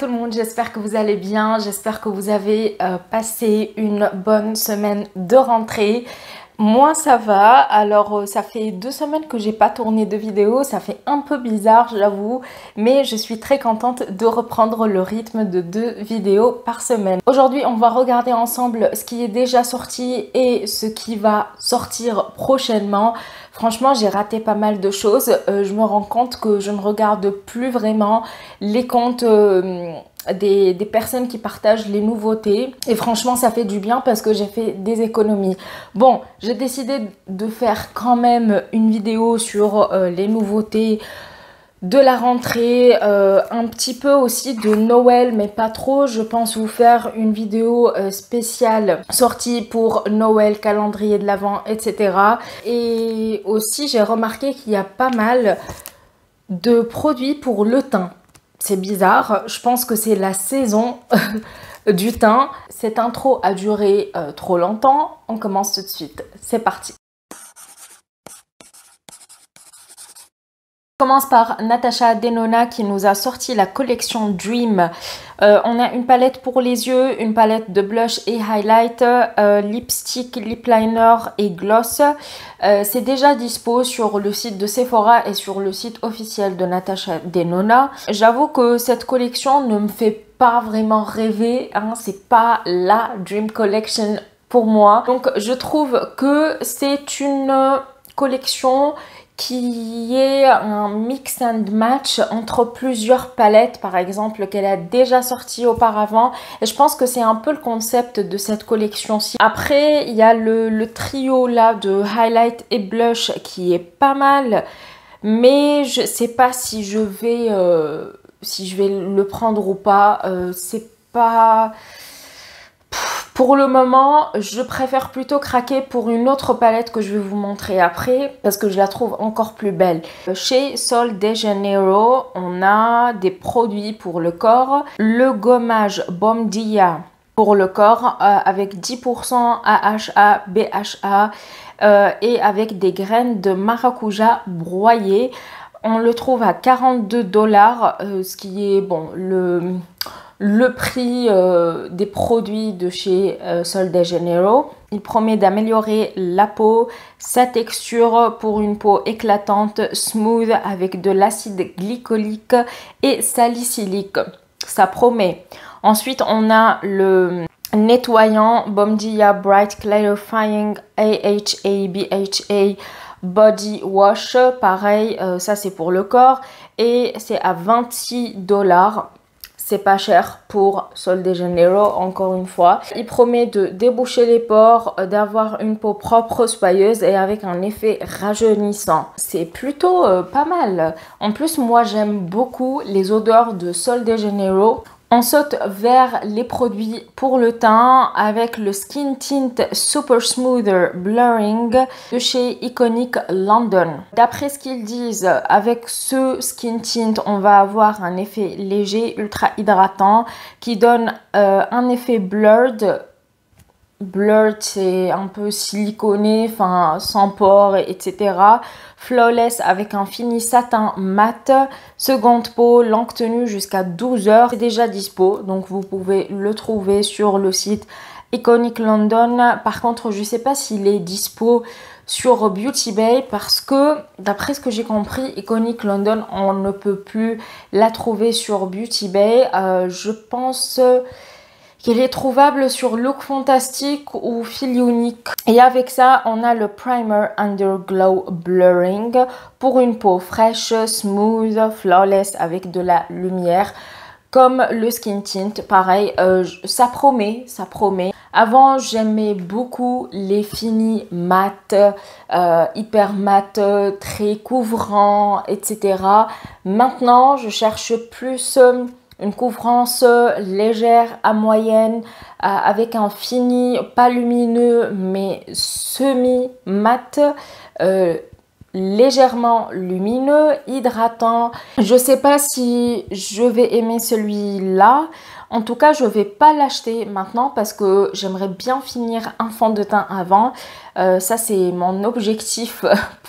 tout le monde, j'espère que vous allez bien, j'espère que vous avez passé une bonne semaine de rentrée. Moi ça va, alors ça fait 2 semaines que j'ai pas tourné de vidéo, ça fait un peu bizarre j'avoue, mais je suis très contente de reprendre le rythme de 2 vidéos par semaine. Aujourd'hui on va regarder ensemble ce qui est déjà sorti et ce qui va sortir prochainement. Franchement j'ai raté pas mal de choses, je me rends compte que je ne regarde plus vraiment les comptes des personnes qui partagent les nouveautés et franchement ça fait du bien parce que j'ai fait des économies. Bon, j'ai décidé de faire quand même une vidéo sur les nouveautés de la rentrée, un petit peu aussi de Noël mais pas trop. Je pense vous faire une vidéo spéciale sortie pour Noël, calendrier de l'Avent, etc. Et aussi j'ai remarqué qu'il y a pas mal de produits pour le teint. C'est bizarre, je pense que c'est la saison du teint. Cette intro a duré trop longtemps, on commence tout de suite, c'est parti. On commence par Natasha Denona qui nous a sorti la collection Dream. On a une palette pour les yeux, une palette de blush et highlight, lipstick, lip liner et gloss. C'est déjà dispo sur le site de Sephora et sur le site officiel de Natasha Denona. J'avoue que cette collection ne me fait pas vraiment rêver, hein, c'est pas la Dream Collection pour moi. Donc je trouve que c'est une collection qui est un mix and match entre plusieurs palettes par exemple qu'elle a déjà sorti auparavant, et je pense que c'est un peu le concept de cette collection-ci. Après il y a le trio là de highlight et blush qui est pas mal, mais je sais pas si je vais le prendre ou pas. C'est pas... Pour le moment, je préfère plutôt craquer pour une autre palette que je vais vous montrer après parce que je la trouve encore plus belle. Chez Sol de Janeiro, on a des produits pour le corps. Le gommage Bom Dia pour le corps avec 10% AHA, BHA et avec des graines de maracuja broyées. On le trouve à 42$, ce qui est bon le prix des produits de chez Sol de Janeiro. Il promet d'améliorer la peau, sa texture pour une peau éclatante, smooth avec de l'acide glycolique et salicylique. Ça promet. Ensuite, on a le nettoyant Bom Dia Bright Clarifying AHA BHA Body Wash. Pareil, ça c'est pour le corps et c'est à 26$. C'est pas cher pour Sol de Janeiro, encore une fois. Il promet de déboucher les pores, d'avoir une peau propre, soyeuse et avec un effet rajeunissant. C'est plutôt pas mal. En plus, moi j'aime beaucoup les odeurs de Sol de Janeiro. On saute vers les produits pour le teint avec le Skin Tint Super Smoother Blurring de chez Iconic London. D'après ce qu'ils disent, avec ce Skin Tint, on va avoir un effet léger, ultra hydratant qui donne un effet blurred. Blurred, c'est un peu siliconé, enfin sans pores, etc. Flawless avec un fini satin mat. Seconde peau, longue tenue jusqu'à 12 heures. C'est déjà dispo, donc vous pouvez le trouver sur le site Iconic London. Par contre, je ne sais pas s'il est dispo sur Beauty Bay parce que d'après ce que j'ai compris, Iconic London, on ne peut plus la trouver sur Beauty Bay. Je pense qu'il est trouvable sur Look Fantastic ou Feel Unique. Et avec ça, on a le Primer Underglow Blurring pour une peau fraîche, smooth, flawless avec de la lumière. Comme le Skin Tint, pareil, ça promet, ça promet. Avant, j'aimais beaucoup les finis mat, hyper mat, très couvrants, etc. Maintenant, je cherche plus une couvrance légère à moyenne avec un fini pas lumineux mais semi mat. légèrement lumineux, hydratant. Je sais pas si je vais aimer celui-là. En tout cas, je vais pas l'acheter maintenant parce que j'aimerais bien finir un fond de teint avant. Ça, c'est mon objectif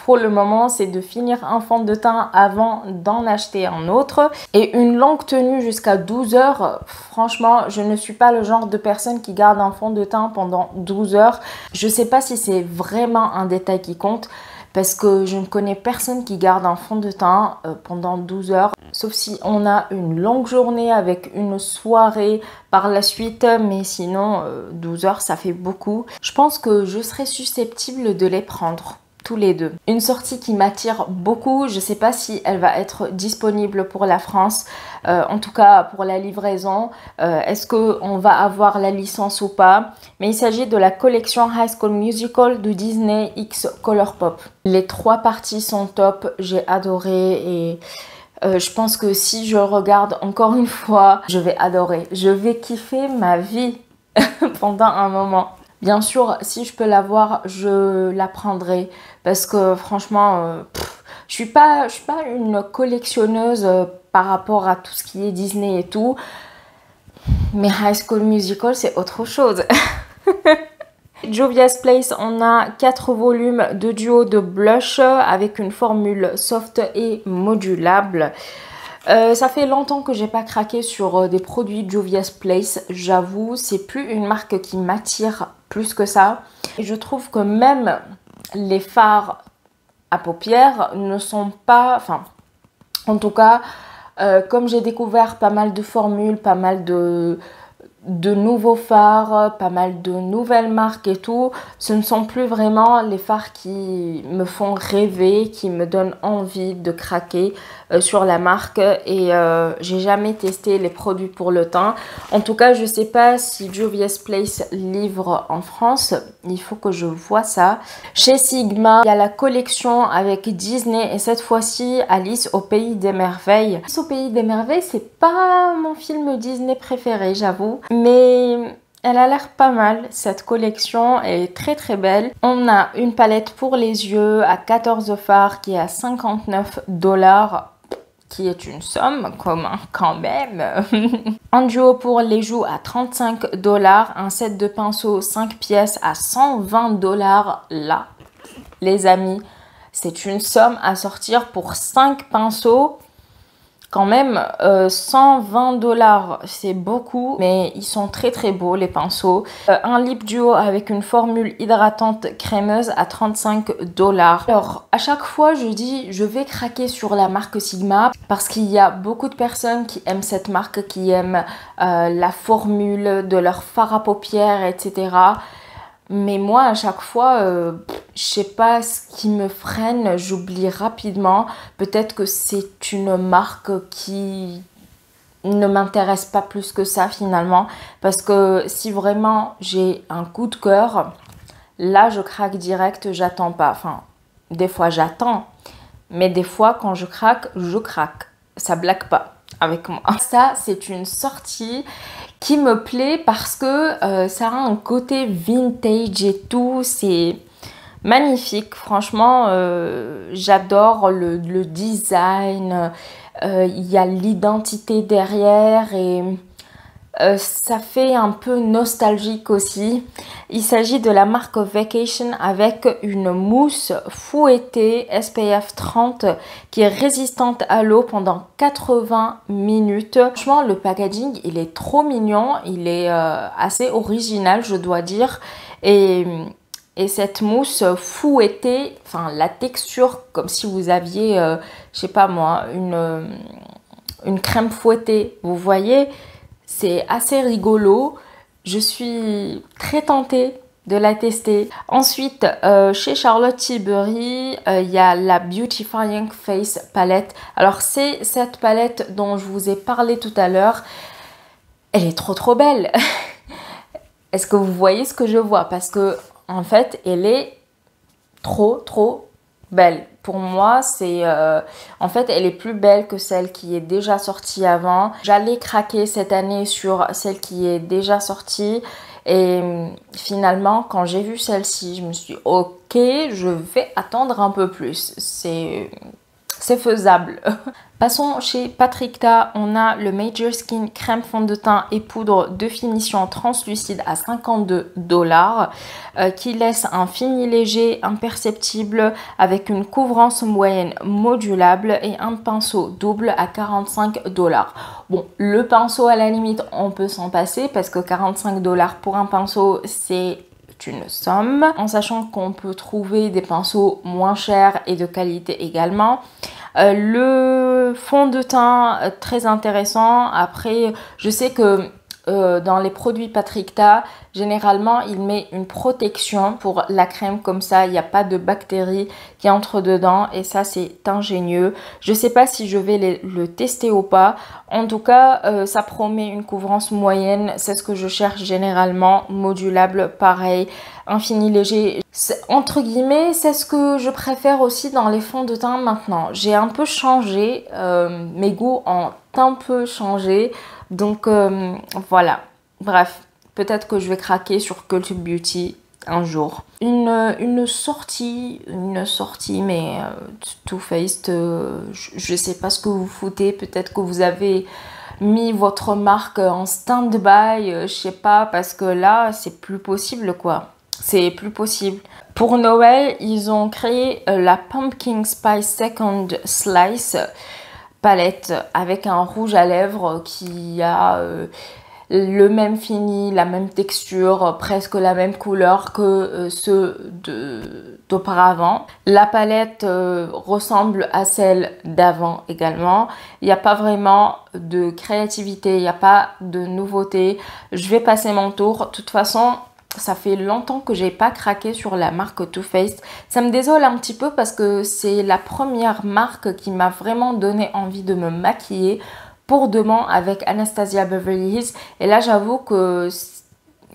pour le moment, c'est de finir un fond de teint avant d'en acheter un autre. Et une longue tenue jusqu'à 12 heures, franchement, je ne suis pas le genre de personne qui garde un fond de teint pendant 12 heures. Je sais pas si c'est vraiment un détail qui compte, parce que je ne connais personne qui garde un fond de teint pendant 12 heures, sauf si on a une longue journée avec une soirée par la suite, mais sinon 12 heures ça fait beaucoup. Je pense que je serais susceptible de les prendre tous les deux. Une sortie qui m'attire beaucoup, je ne sais pas si elle va être disponible pour la France, en tout cas pour la livraison, est-ce qu'on va avoir la licence ou pas, mais il s'agit de la collection High School Musical de Disney X Colourpop. Les 3 parties sont top, j'ai adoré et je pense que si je regarde encore une fois, je vais adorer, je vais kiffer ma vie pendant un moment. Bien sûr, si je peux l'avoir, je la prendrai parce que franchement, je suis pas une collectionneuse par rapport à tout ce qui est Disney et tout. Mais High School Musical, c'est autre chose. Juvia's Place, on a 4 volumes de duo de blush avec une formule soft et modulable. Ça fait longtemps que j'ai pas craqué sur des produits Juvia's Place, j'avoue, c'est plus une marque qui m'attire plus que ça. Et je trouve que même les fards à paupières ne sont pas, enfin, en tout cas, comme j'ai découvert pas mal de formules, pas mal de nouveaux fards, pas mal de nouvelles marques et tout, ce ne sont plus vraiment les fards qui me font rêver, qui me donnent envie de craquer sur la marque et j'ai jamais testé les produits pour le teint. En tout cas, je sais pas si Juvia's Place livre en France, il faut que je vois ça. Chez Sigma, il y a la collection avec Disney et cette fois-ci Alice au Pays des Merveilles. Alice au Pays des Merveilles, c'est pas mon film Disney préféré, j'avoue. Mais elle a l'air pas mal, cette collection est très très belle. On a une palette pour les yeux à 14 fards qui est à 59 $, qui est une somme quand même. Un duo pour les joues à 35 $, un set de pinceaux 5 pièces à 120 $ là. Les amis, c'est une somme à sortir pour 5 pinceaux. Quand même, 120 $, c'est beaucoup, mais ils sont très très beaux les pinceaux. Un lip duo avec une formule hydratante crémeuse à 35 $. Alors, à chaque fois, je dis, je vais craquer sur la marque Sigma parce qu'il y a beaucoup de personnes qui aiment cette marque, qui aiment la formule de leur fard à paupières, etc. Mais moi, à chaque fois, je sais pas ce qui me freine, j'oublie rapidement. Peut-être que c'est une marque qui ne m'intéresse pas plus que ça finalement. Parce que si vraiment j'ai un coup de cœur, là je craque direct, j'attends pas. Enfin, des fois j'attends, mais des fois quand je craque, ça blague pas avec moi. Ça, c'est une sortie qui me plaît parce que ça a un côté vintage et tout, c'est magnifique, franchement, j'adore le design, il y a l'identité derrière et ça fait un peu nostalgique aussi. Il s'agit de la marque Vacation avec une mousse fouettée SPF 30 qui est résistante à l'eau pendant 80 minutes. Franchement, le packaging, il est trop mignon. Il est assez original, je dois dire. Et cette mousse fouettée, enfin la texture, comme si vous aviez, je sais pas moi, une crème fouettée. Vous voyez ? C'est assez rigolo, je suis très tentée de la tester. Ensuite, chez Charlotte Tilbury, il y a la Beautifying Face palette. Alors c'est cette palette dont je vous ai parlé tout à l'heure. Elle est trop belle. Est-ce que vous voyez ce que je vois? Parce que en fait, elle est trop belle. pour moi, c'est en fait, elle est plus belle que celle qui est déjà sortie avant. J'allais craquer cette année sur celle qui est déjà sortie. Et finalement, quand j'ai vu celle-ci, je me suis dit, ok, je vais attendre un peu plus. C'est faisable. Passons chez Patrick-Ta, on a le Major Skin crème fond de teint et poudre de finition translucide à 52 $ qui laisse un fini léger, imperceptible avec une couvrance moyenne modulable et un pinceau double à 45 $. Bon, le pinceau à la limite, on peut s'en passer parce que 45 $ pour un pinceau, c'est une somme, en sachant qu'on peut trouver des pinceaux moins chers et de qualité également. Le fond de teint, très intéressant. Après, je sais que dans les produits Patrick-Ta, généralement, il met une protection pour la crème. Comme ça, il n'y a pas de bactéries qui entrent dedans. Et ça, c'est ingénieux. Je ne sais pas si je vais le tester ou pas. En tout cas, ça promet une couvrance moyenne. C'est ce que je cherche généralement. Modulable, pareil. Infini léger. Entre guillemets, c'est ce que je préfère aussi dans les fonds de teint maintenant. J'ai un peu changé. Mes goûts ont un peu changé. Donc voilà, bref, peut-être que je vais craquer sur Cult Beauty un jour. Une sortie, mais Too Faced, je sais pas ce que vous foutez. Peut-être que vous avez mis votre marque en stand-by, je sais pas, parce que là, c'est plus possible quoi. C'est plus possible. Pour Noël, ils ont créé la Pumpkin Spice Second Slice palette avec un rouge à lèvres qui a le même fini, la même texture, presque la même couleur que ceux d'auparavant. La palette ressemble à celle d'avant également. Il n'y a pas vraiment de créativité, il n'y a pas de nouveauté. Je vais passer mon tour. De toute façon, ça fait longtemps que j'ai pas craqué sur la marque Too Faced. Ça me désole un petit peu parce que c'est la première marque qui m'a vraiment donné envie de me maquiller pour demain avec Anastasia Beverly Hills. Et là, j'avoue que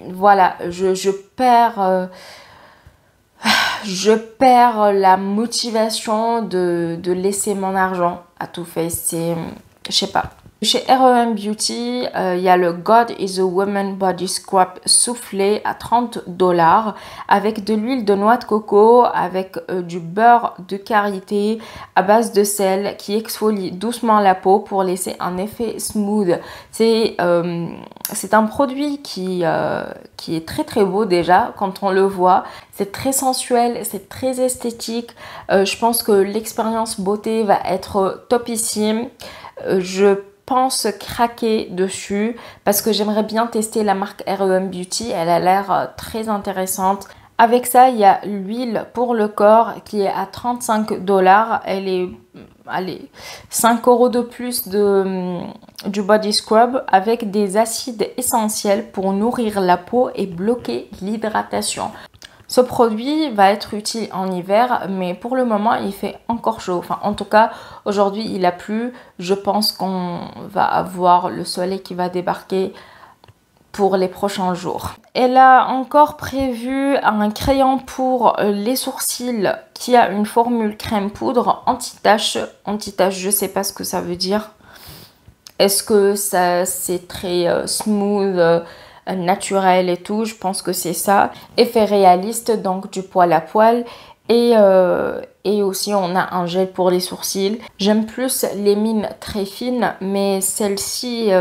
voilà, je perds la motivation de laisser mon argent à Too Faced. C'est, je sais pas. Chez R.E.M. Beauty, il y a le God is a Woman Body Scrub soufflé à 30 $ avec de l'huile de noix de coco, avec du beurre de karité à base de sel qui exfolie doucement la peau pour laisser un effet smooth. C'est un produit qui est très très beau déjà quand on le voit. C'est très sensuel, c'est très esthétique. Je pense que l'expérience beauté va être topissime. Je pense craquer dessus parce que j'aimerais bien tester la marque R.E.M. Beauty. Elle a l'air très intéressante. Avec ça, il y a l'huile pour le corps qui est à 35 $. Elle est, allez, 5 € de plus du body scrub avec des acides essentiels pour nourrir la peau et bloquer l'hydratation. Ce produit va être utile en hiver, mais pour le moment, il fait encore chaud. Enfin, en tout cas, aujourd'hui, il a plu. Je pense qu'on va avoir le soleil qui va débarquer pour les prochains jours. Elle a encore prévu un crayon pour les sourcils qui a une formule crème poudre anti-tache. Anti-tache, je ne sais pas ce que ça veut dire. Est-ce que ça c'est très smooth naturel et tout, je pense que c'est ça. Effet réaliste, donc du poil à poil. Et aussi on a un gel pour les sourcils. J'aime plus les mines très fines, mais celle-ci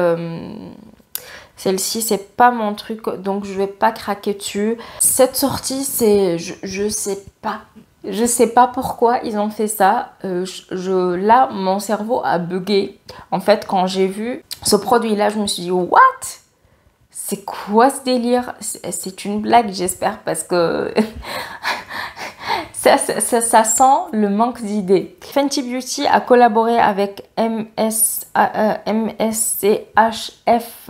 c'est pas mon truc, donc je vais pas craquer dessus. Cette sortie, c'est je sais pas. Je sais pas pourquoi ils ont fait ça. Là, mon cerveau a bugué. En fait, quand j'ai vu ce produit-là, je me suis dit, what? C'est quoi ce délire? C'est une blague, j'espère, parce que ça sent le manque d'idées. Fenty Beauty a collaboré avec MSCHF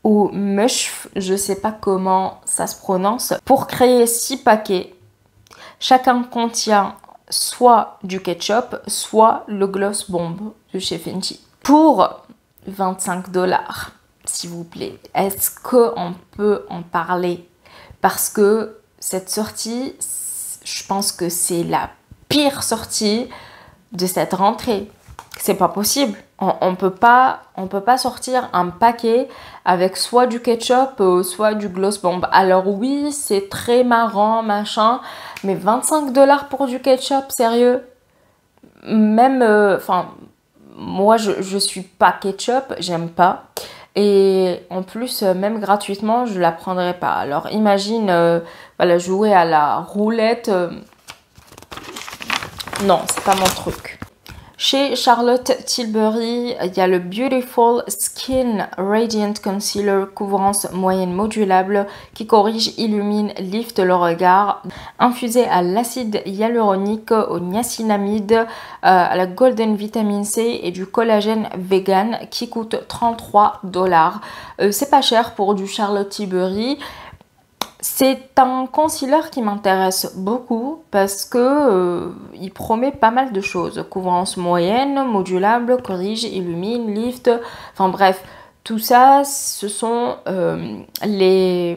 ou MUSHF, je sais pas comment ça se prononce, pour créer 6 paquets. Chacun contient soit du ketchup, soit le Gloss Bomb de chez Fenty. Pour 25 $. S'il vous plaît, est-ce qu'on peut en parler? Parce que cette sortie, je pense que c'est la pire sortie de cette rentrée. C'est pas possible. On peut pas sortir un paquet avec soit du ketchup, soit du Gloss Bomb. Alors oui, c'est très marrant, machin, mais 25 $ pour du ketchup, sérieux? Même, enfin, moi je suis pas ketchup, j'aime pas. Et en plus, même gratuitement, je la prendrais pas. Alors imagine, voilà, jouer à la roulette. Non, c'est pas mon truc. Chez Charlotte Tilbury, il y a le Beautiful Skin Radiant Concealer couvrance moyenne modulable qui corrige, illumine, lifte le regard. Infusé à l'acide hyaluronique, au niacinamide, à la Golden Vitamin C et du collagène vegan qui coûte 33 $. C'est pas cher pour du Charlotte Tilbury. C'est un concealer qui m'intéresse beaucoup parce que il promet pas mal de choses. Couvrance moyenne, modulable, corrige, illumine, lift. Enfin bref, tout ça, ce sont les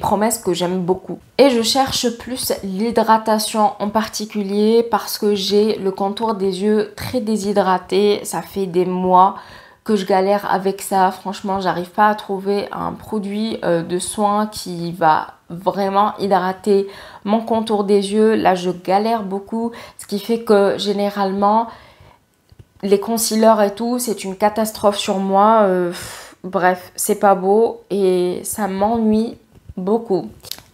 promesses que j'aime beaucoup. Et je cherche plus l'hydratation en particulier parce que j'ai le contour des yeux très déshydraté. Ça fait des mois que je galère avec ça. Franchement, j'arrive pas à trouver un produit de soin qui va vraiment hydrater mon contour des yeux. Là, je galère beaucoup, ce qui fait que généralement, les concealers et tout, c'est une catastrophe sur moi. Bref, c'est pas beau et ça m'ennuie beaucoup.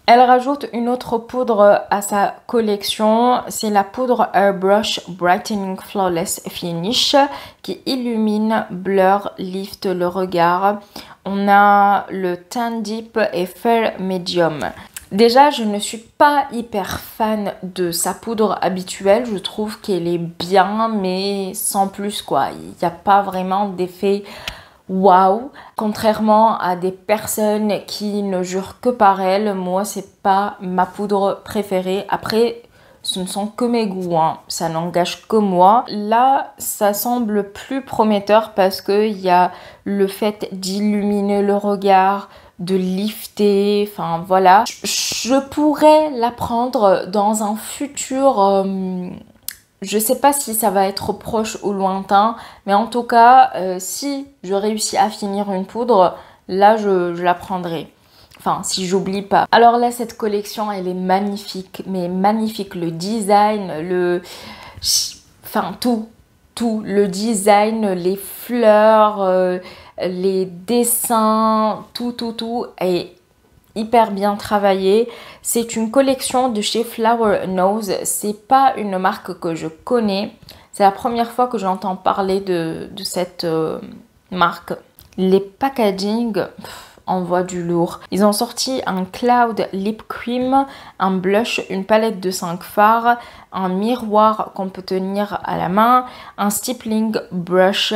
Elle rajoute une autre poudre à sa collection, c'est la poudre Airbrush Brightening Flawless Finish qui illumine, blur, lift le regard. On a le Tan Deep et Fair Medium. Déjà, je ne suis pas hyper fan de sa poudre habituelle, je trouve qu'elle est bien mais sans plus quoi. Il n'y a pas vraiment d'effet waouh, contrairement à des personnes qui ne jurent que par elle, moi c'est pas ma poudre préférée. Après, ce ne sont que mes goûts, hein. Ça n'engage que moi. Là, ça semble plus prometteur parce qu'il y a le fait d'illuminer le regard, de lifter, enfin voilà. Je pourrais la prendre dans un futur... je sais pas si ça va être proche ou lointain, mais en tout cas, si je réussis à finir une poudre, là, je la prendrai. Enfin, si j'oublie pas. Alors là, cette collection, elle est magnifique, mais magnifique. Le design, enfin, tout. Le design, les fleurs, les dessins, tout est hyper bien travaillé. C'est une collection de chez Flower Nose. C'est pas une marque que je connais. C'est la première fois que j'entends parler de cette marque. Les packaging envoient du lourd. Ils ont sorti un Cloud Lip Cream, un blush, une palette de 5 fards, un miroir qu'on peut tenir à la main, un stippling brush.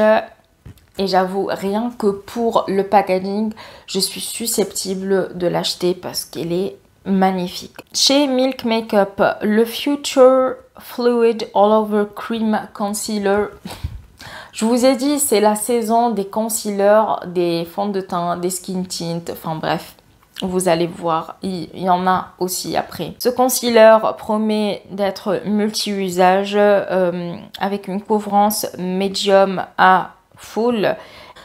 Et j'avoue, rien que pour le packaging, je suis susceptible de l'acheter parce qu'elle est magnifique. Chez Milk Makeup, le Future Fluid All Over Cream Concealer. Je vous ai dit, c'est la saison des concealers, des fonds de teint, des skin tints, enfin bref. Vous allez voir, il y en a aussi après. Ce concealer promet d'être multi-usage avec une couvrance médium à full,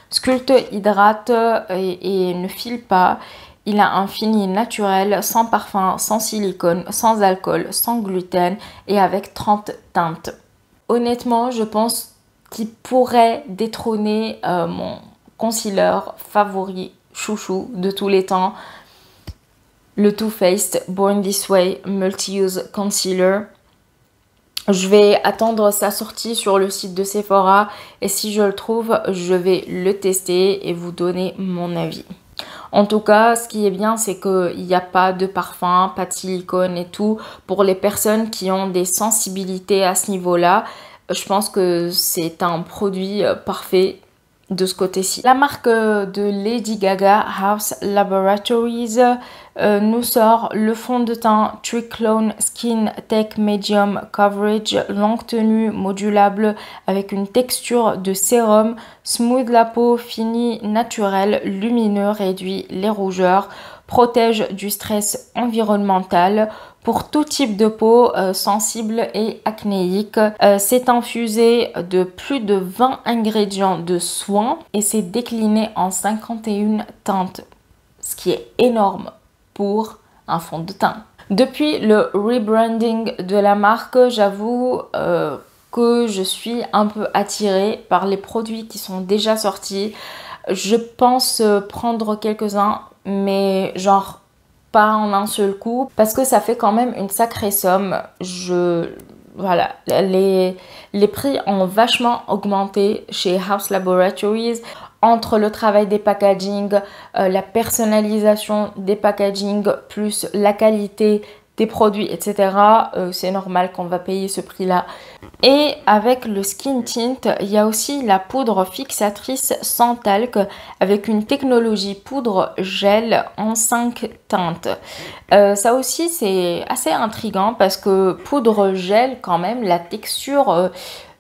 sculpte, hydrate et ne file pas. Il a un fini naturel, sans parfum, sans silicone, sans alcool, sans gluten et avec 30 teintes. Honnêtement, je pense qu'il pourrait détrôner mon concealer favori, chouchou de tous les temps. Le Too Faced Born This Way Multi-Use Concealer. Je vais attendre sa sortie sur le site de Sephora et si je le trouve, je vais le tester et vous donner mon avis. En tout cas, ce qui est bien, c'est qu'il n'y a pas de parfum, pas de silicone et tout. Pour les personnes qui ont des sensibilités à ce niveau-là, je pense que c'est un produit parfait de ce côté-ci. La marque de Lady Gaga, House Laboratories, nous sort le fond de teint Triclone Skin Tech Medium Coverage, longue tenue modulable avec une texture de sérum, smooth la peau, fini, naturel, lumineux, réduit les rougeurs, protège du stress environnemental, pour tout type de peau sensible et acnéique. C'est infusé de plus de 20 ingrédients de soins et c'est décliné en 51 teintes, ce qui est énorme pour un fond de teint. Depuis le rebranding de la marque, j'avoue que je suis un peu attirée par les produits qui sont déjà sortis. Je pense prendre quelques-uns, mais genre pas en un seul coup, parce que ça fait quand même une sacrée somme. Voilà, les prix ont vachement augmenté chez Haus Laboratories. Entre le travail des packaging, la personnalisation des packaging, plus la qualité des produits, etc. C'est normal qu'on va payer ce prix-là. Et avec le Skin Tint, il y a aussi la poudre fixatrice sans talc avec une technologie poudre gel en 5 teintes. Ça aussi, c'est assez intriguant parce que poudre gel, quand même, la texture,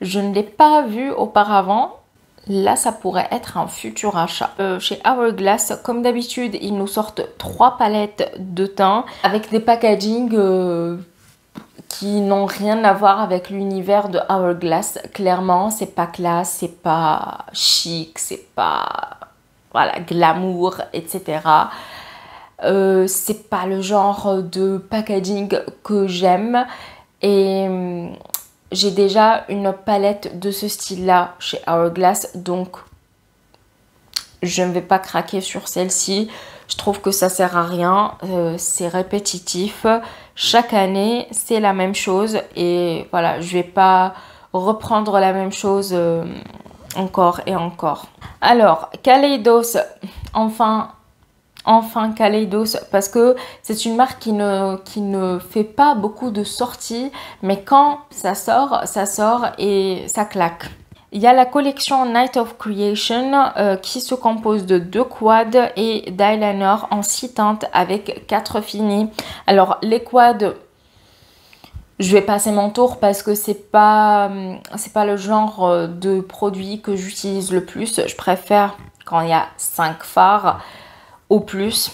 je ne l'ai pas vue auparavant. Là, ça pourrait être un futur achat. Chez Hourglass, comme d'habitude, ils nous sortent 3 palettes de teint avec des packaging qui n'ont rien à voir avec l'univers de Hourglass. Clairement, c'est pas classe, c'est pas chic, c'est pas voilà, glamour, etc. C'est pas le genre de packaging que j'aime. Et j'ai déjà une palette de ce style-là chez Hourglass, donc je ne vais pas craquer sur celle-ci. Je trouve que ça sert à rien, c'est répétitif. Chaque année, c'est la même chose et voilà, je vais pas reprendre la même chose encore et encore. Alors, Kaleidos, enfin Kaleidos, parce que c'est une marque qui ne fait pas beaucoup de sorties, mais quand ça sort et ça claque. Il y a la collection Night of Creation qui se compose de 2 quads et d'eyeliner en 6 teintes avec 4 finis. Alors les quads, je vais passer mon tour parce que c'est pas le genre de produit que j'utilise le plus. Je préfère quand il y a 5 fards au plus.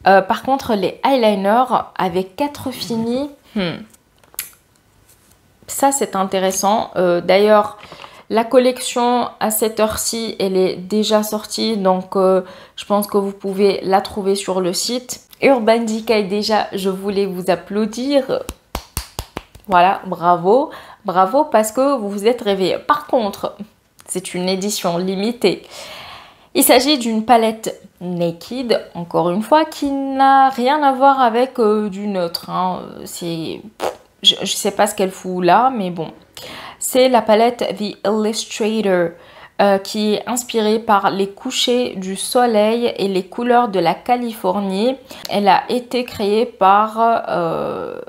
Par contre, les eyeliners avec 4 finis, ça c'est intéressant. D'ailleurs, la collection à cette heure-ci, elle est déjà sortie, donc je pense que vous pouvez la trouver sur le site. Urban Decay, déjà, je voulais vous applaudir. Voilà, bravo. Bravo parce que vous vous êtes réveillés. Par contre, c'est une édition limitée. Il s'agit d'une palette Naked, encore une fois, qui n'a rien à voir avec du neutre. Hein. Je ne sais pas ce qu'elle fout là, mais bon. C'est la palette The Illustrator qui est inspirée par les couchers du soleil et les couleurs de la Californie. Elle a été créée par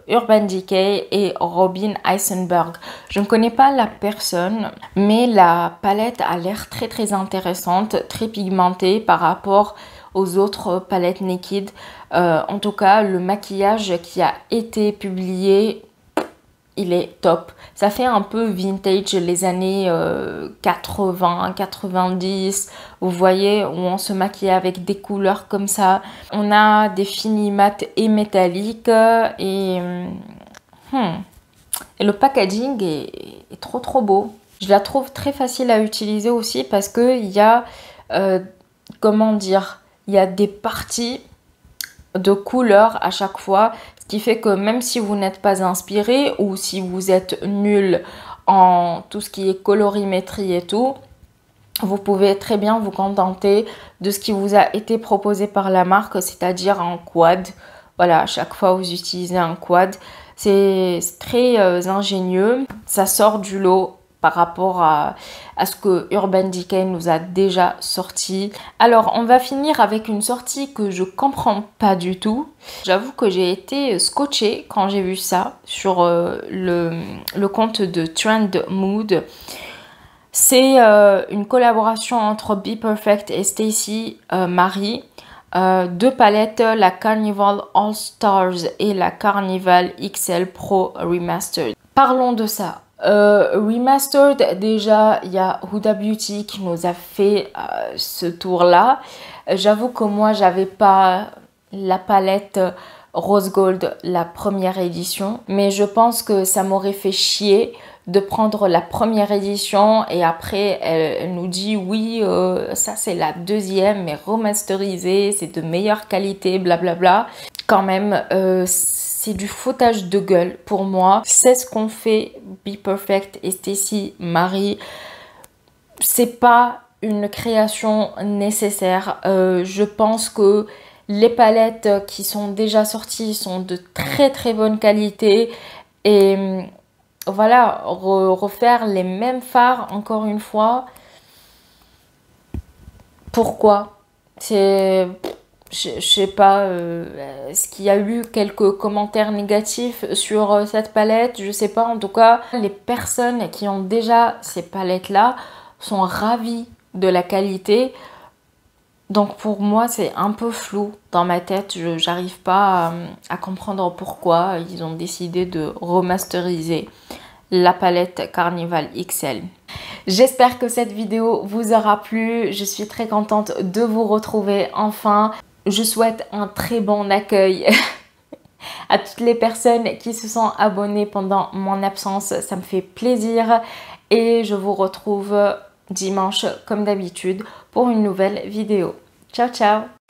Urban Decay et Robin Eisenberg. Je ne connais pas la personne, mais la palette a l'air très très intéressante, très pigmentée par rapport aux autres palettes Naked. En tout cas, le maquillage qui a été publié, il est top. Ça fait un peu vintage, les années 80, 90. Vous voyez, où on se maquillait avec des couleurs comme ça. On a des finis mat et métalliques. Et le packaging est trop trop beau. Je la trouve très facile à utiliser aussi parce qu'il y a, comment dire, il y a des parties de couleurs à chaque fois, ce qui fait que même si vous n'êtes pas inspiré ou si vous êtes nul en tout ce qui est colorimétrie et tout, vous pouvez très bien vous contenter de ce qui vous a été proposé par la marque, c'est-à-dire un quad. Voilà, à chaque fois vous utilisez un quad. C'est très ingénieux, ça sort du lot par rapport à ce que Urban Decay nous a déjà sorti. Alors, on va finir avec une sortie que je comprends pas du tout. J'avoue que j'ai été scotchée quand j'ai vu ça sur le compte de Trend Mood. C'est une collaboration entre Be Perfect et Stacey Marie. 2 palettes, la Carnival All Stars et la Carnival XL Pro Remastered. Parlons de ça. Remastered, déjà, il y a Huda Beauty qui nous a fait ce tour-là. J'avoue que moi, j'avais pas la palette Rose Gold, la première édition. Mais je pense que ça m'aurait fait chier de prendre la première édition et après elle nous dit oui, ça c'est la deuxième mais remasterisée, c'est de meilleure qualité, blablabla. Quand même, c'est du foutage de gueule pour moi. C'est ce qu'on fait Be Perfect et Stacey Marie. C'est pas une création nécessaire. Je pense que les palettes qui sont déjà sorties sont de très très bonne qualité et voilà, refaire les mêmes fards encore une fois. Pourquoi? C'est... Je sais pas, est-ce qu'il y a eu quelques commentaires négatifs sur cette palette? Je sais pas, en tout cas, les personnes qui ont déjà ces palettes-là sont ravies de la qualité. Donc pour moi, c'est un peu flou dans ma tête. J'arrive pas à comprendre pourquoi ils ont décidé de remasteriser la palette Carnival XL. J'espère que cette vidéo vous aura plu. Je suis très contente de vous retrouver enfin. Je souhaite un très bon accueil à toutes les personnes qui se sont abonnées pendant mon absence. Ça me fait plaisir et je vous retrouve dimanche comme d'habitude pour une nouvelle vidéo. Ciao ciao!